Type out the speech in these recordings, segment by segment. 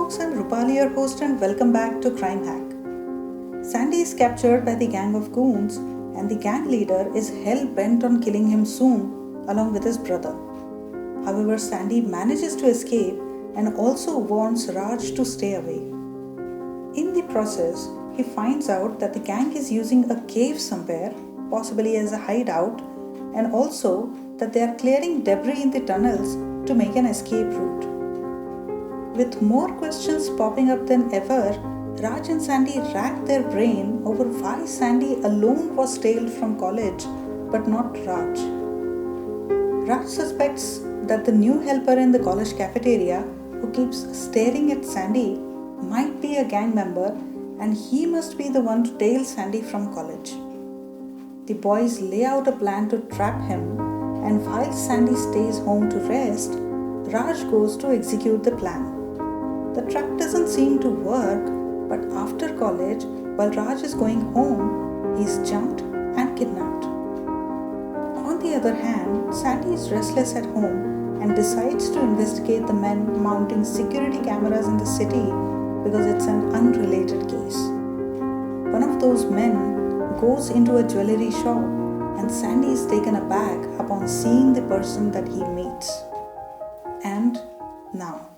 folks, I'm Rupali, your host, and welcome back to Crime Hack. Sandy is captured by the gang of goons, and the gang leader is hell-bent on killing him soon, along with his brother. However, Sandy manages to escape and also warns Raj to stay away. In the process, he finds out that the gang is using a cave somewhere, possibly as a hideout, and also that they are clearing debris in the tunnels to make an escape route. With more questions popping up than ever, Raj and Sandy racked their brain over why Sandy alone was tailed from college but not Raj. Raj suspects that the new helper in the college cafeteria who keeps staring at Sandy might be a gang member, and he must be the one to tail Sandy from college. The boys lay out a plan to trap him, and while Sandy stays home to rest, Raj goes to execute the plan. The trap doesn't seem to work, but after college, while Raj is going home, he is jumped and kidnapped. On the other hand, Sandy is restless at home and decides to investigate the men mounting security cameras in the city because it's an unrelated case. One of those men goes into a jewellery shop, and Sandy is taken aback upon seeing the person that he meets. And now,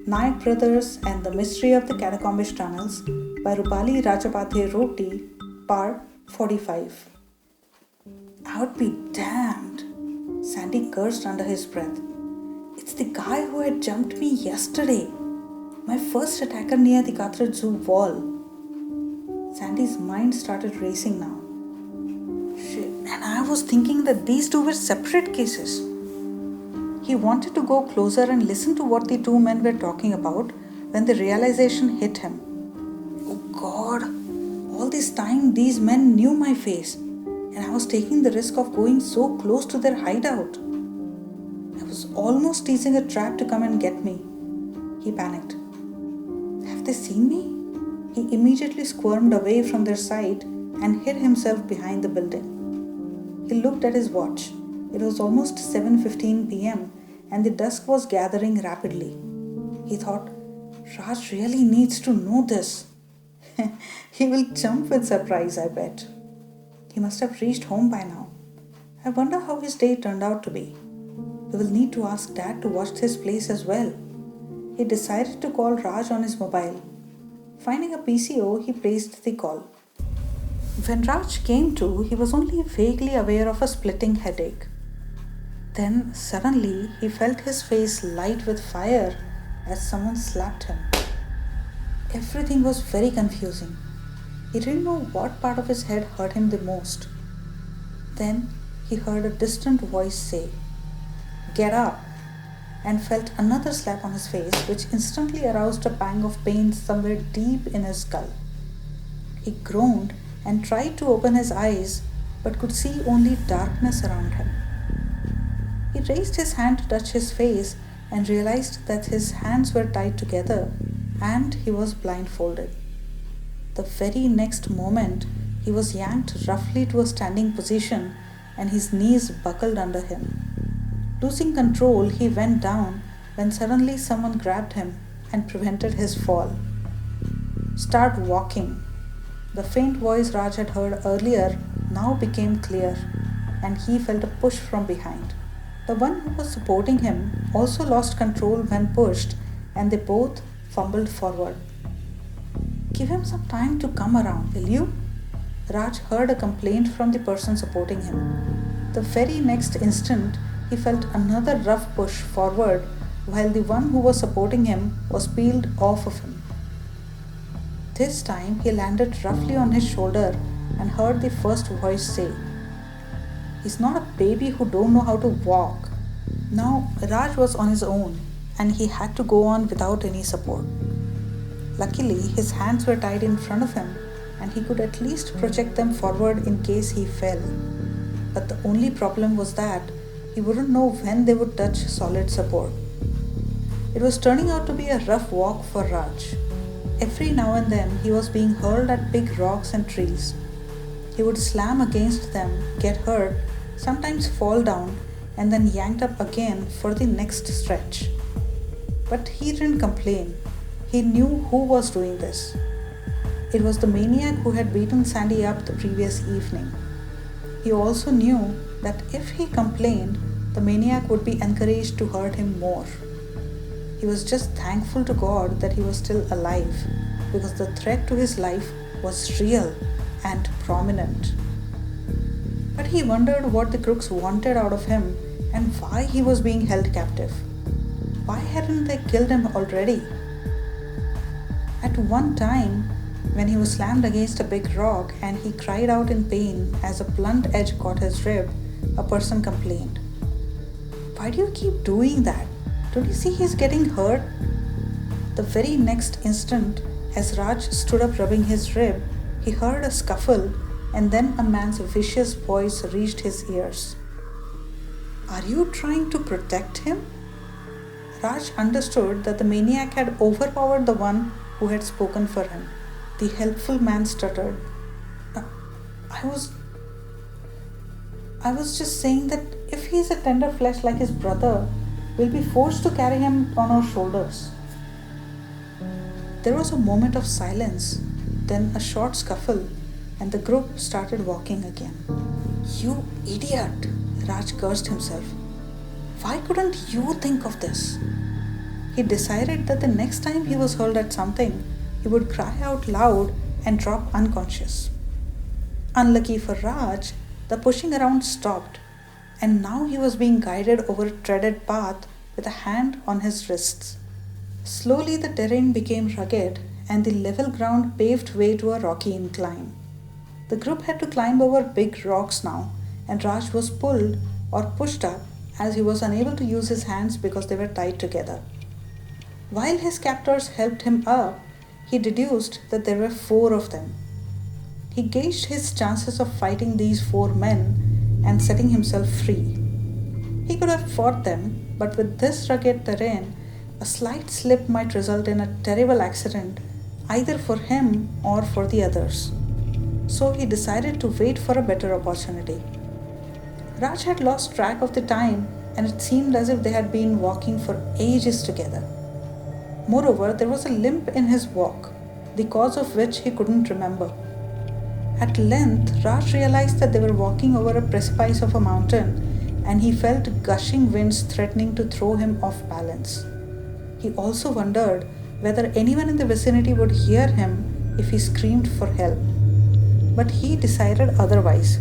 Nayak Brothers and the Mystery of the Catacombish Tunnels by Rupali Rajapathe Roti, Part 45. I would be damned, Sandy cursed under his breath. It's the guy who had jumped me yesterday. My first attacker near the Katra Zoo wall. Sandy's mind started racing now. Shit, and I was thinking that these two were separate cases. He wanted to go closer and listen to what the two men were talking about when the realization hit him. Oh God, all this time these men knew my face, and I was taking the risk of going so close to their hideout. I was almost teasing a trap to come and get me. He panicked. Have they seen me? He immediately squirmed away from their sight and hid himself behind the building. He looked at his watch. It was almost 7:15 p.m. and the dusk was gathering rapidly. He thought, Raj really needs to know this. He will jump with surprise, I bet. He must have reached home by now. I wonder how his day turned out to be. We will need to ask Dad to watch this place as well. He decided to call Raj on his mobile. Finding a PCO, he placed the call. When Raj came to, he was only vaguely aware of a splitting headache. Then suddenly he felt his face light with fire as someone slapped him. Everything was very confusing. He didn't know what part of his head hurt him the most. Then he heard a distant voice say, "Get up," and felt another slap on his face, which instantly aroused a pang of pain somewhere deep in his skull. He groaned and tried to open his eyes, but could see only darkness around him. He raised his hand to touch his face and realized that his hands were tied together and he was blindfolded. The very next moment, he was yanked roughly to a standing position and his knees buckled under him. Losing control, he went down when suddenly someone grabbed him and prevented his fall. "Start walking." The faint voice Raj had heard earlier now became clear, and he felt a push from behind. The one who was supporting him also lost control when pushed, and they both fumbled forward. "Give him some time to come around, will you?" Raj heard a complaint from the person supporting him. The very next instant, he felt another rough push forward while the one who was supporting him was peeled off of him. This time, he landed roughly on his shoulder and heard the first voice say, "He's not a baby who don't know how to walk." Now, Raj was on his own and he had to go on without any support. Luckily, his hands were tied in front of him and he could at least project them forward in case he fell. But the only problem was that he wouldn't know when they would touch solid support. It was turning out to be a rough walk for Raj. Every now and then, he was being hurled at big rocks and trees. He would slam against them, get hurt, sometimes fall down, and then yanked up again for the next stretch. But he didn't complain. He knew who was doing this. It was the maniac who had beaten Sandy up the previous evening. He also knew that if he complained, the maniac would be encouraged to hurt him more. He was just thankful to God that he was still alive, because the threat to his life was real and prominent. But he wondered what the crooks wanted out of him and why he was being held captive. Why hadn't they killed him already? At one time, when he was slammed against a big rock and he cried out in pain as a blunt edge caught his rib, a person complained, "Why do you keep doing that? Don't you see he's getting hurt?" The very next instant, as Raj stood up rubbing his rib, he heard a scuffle and then a man's vicious voice reached his ears. "Are you trying to protect him?" Raj understood that the maniac had overpowered the one who had spoken for him. The helpful man stuttered, I was just saying that if he's a tender flesh like his brother, we'll be forced to carry him on our shoulders." There was a moment of silence, then a short scuffle, and the group started walking again. "You idiot!" Raj cursed himself. "Why couldn't you think of this?" He decided that the next time he was hurled at something, he would cry out loud and drop unconscious. Unlucky for Raj, the pushing around stopped, and now he was being guided over a treaded path with a hand on his wrists. Slowly the terrain became rugged, and the level ground paved way to a rocky incline. The group had to climb over big rocks now, and Raj was pulled or pushed up as he was unable to use his hands because they were tied together. While his captors helped him up, he deduced that there were 4 of them. He gauged his chances of fighting these 4 men and setting himself free. He could have fought them, but with this rugged terrain, a slight slip might result in a terrible accident, either for him or for the others. So he decided to wait for a better opportunity. Raj had lost track of the time, and it seemed as if they had been walking for ages together. Moreover, there was a limp in his walk, the cause of which he couldn't remember. At length, Raj realized that they were walking over a precipice of a mountain, and he felt gushing winds threatening to throw him off balance. He also wondered whether anyone in the vicinity would hear him if he screamed for help. But he decided otherwise.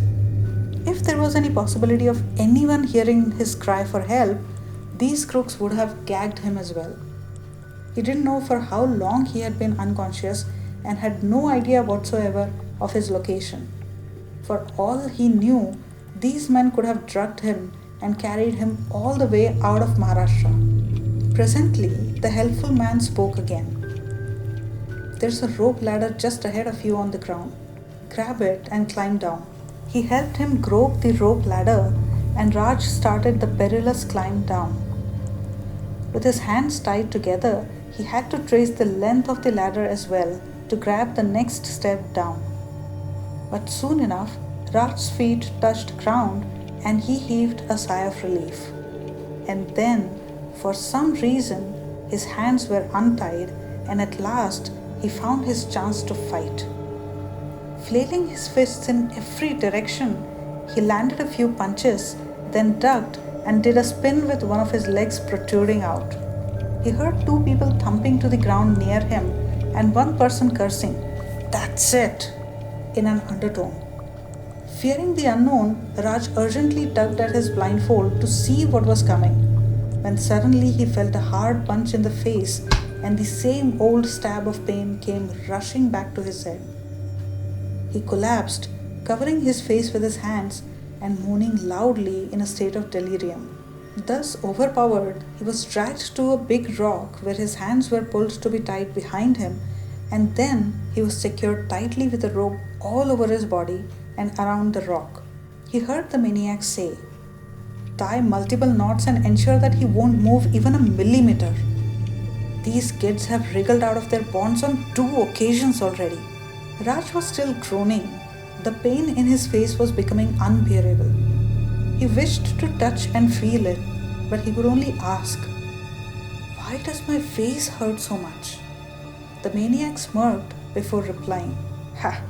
If there was any possibility of anyone hearing his cry for help, these crooks would have gagged him as well. He didn't know for how long he had been unconscious and had no idea whatsoever of his location. For all he knew, these men could have drugged him and carried him all the way out of Maharashtra. Presently, the helpful man spoke again. "There's a rope ladder just ahead of you on the ground. Grab it and climb down." He helped him grope the rope ladder, and Raj started the perilous climb down. With his hands tied together, he had to trace the length of the ladder as well to grab the next step down. But soon enough, Raj's feet touched ground and he heaved a sigh of relief. And then, for some reason, his hands were untied, and at last he found his chance to fight. Flailing his fists in every direction, he landed a few punches, then ducked and did a spin with one of his legs protruding out. He heard 2 people thumping to the ground near him and one person cursing, "That's it," in an undertone. Fearing the unknown, Raj urgently tugged at his blindfold to see what was coming, when suddenly he felt a hard punch in the face and the same old stab of pain came rushing back to his head. He collapsed, covering his face with his hands and moaning loudly in a state of delirium. Thus overpowered, he was dragged to a big rock where his hands were pulled to be tied behind him, and then he was secured tightly with a rope all over his body and around the rock. He heard the maniac say, "Tie multiple knots and ensure that he won't move even a millimeter. These kids have wriggled out of their bonds on 2 occasions already." Raj was still groaning. The pain in his face was becoming unbearable. He wished to touch and feel it, but he could only ask, "Why does my face hurt so much?" The maniac smirked before replying, "Ha,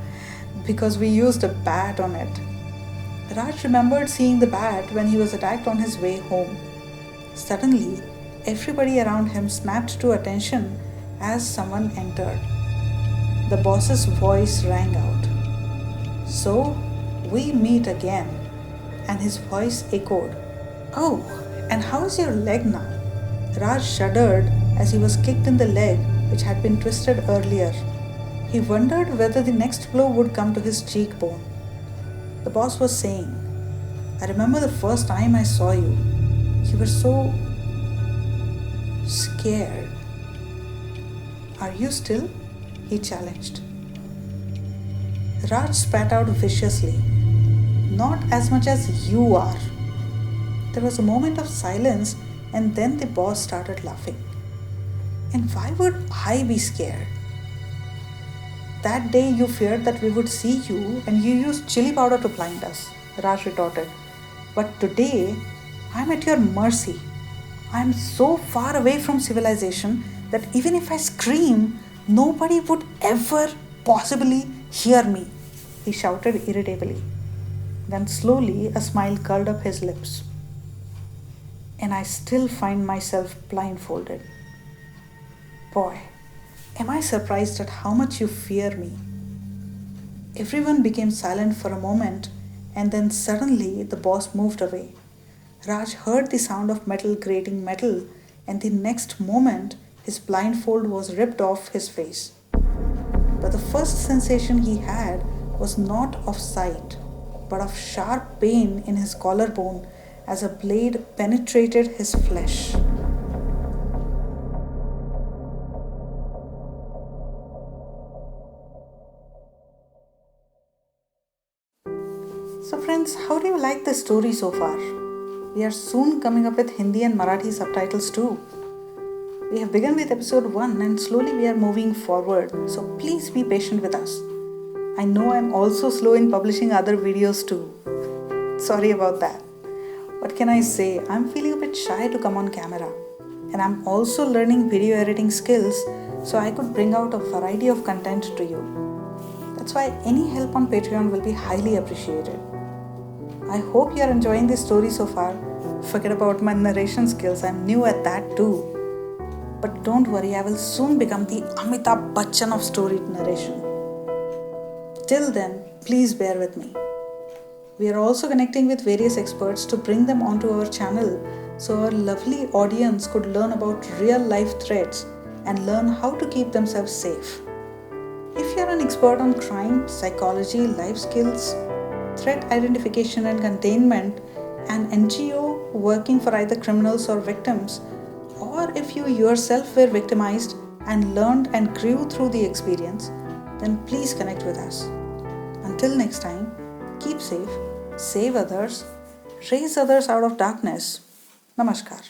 because we used a bat on it." Raj remembered seeing the bat when he was attacked on his way home. Suddenly, everybody around him snapped to attention as someone entered. The boss's voice rang out. "So, we meet again." And his voice echoed, "Oh, and how's your leg now?" Raj shuddered as he was kicked in the leg, which had been twisted earlier. He wondered whether the next blow would come to his cheekbone. The boss was saying, "I remember the first time I saw you. You were so scared." "Are you still?" he challenged. Raj spat out viciously. "Not as much as you are." There was a moment of silence, and then the boss started laughing. "And why would I be scared?" "That day you feared that we would see you and you used chili powder to blind us," Raj retorted. "But today, I'm at your mercy. I'm so far away from civilization that even if I scream, nobody would ever possibly hear me," he shouted irritably. Then slowly a smile curled up his lips. "And I still find myself blindfolded. Boy, am I surprised at how much you fear me." Everyone became silent for a moment, and then suddenly the boss moved away. Raj heard the sound of metal grating metal, and the next moment his blindfold was ripped off his face. But the first sensation he had was not of sight, but of sharp pain in his collarbone as a blade penetrated his flesh. So friends, how do you like the story so far? We are soon coming up with Hindi and Marathi subtitles too. We have begun with episode 1 and slowly we are moving forward, so please be patient with us. I know I'm also slow in publishing other videos too. Sorry about that. What can I say? I'm feeling a bit shy to come on camera. And I'm also learning video editing skills so I could bring out a variety of content to you. That's why any help on Patreon will be highly appreciated. I hope you are enjoying this story so far. Forget about my narration skills, I'm new at that too. But don't worry, I will soon become the Amitabh Bachchan of story narration. Till then, please bear with me. We are also connecting with various experts to bring them onto our channel so our lovely audience could learn about real life threats and learn how to keep themselves safe. If you are an expert on crime, psychology, life skills, threat identification and containment, an NGO working for either criminals or victims, or if you yourself were victimized and learned and grew through the experience, then please connect with us. Until next time, keep safe, save others, raise others out of darkness. Namaskar.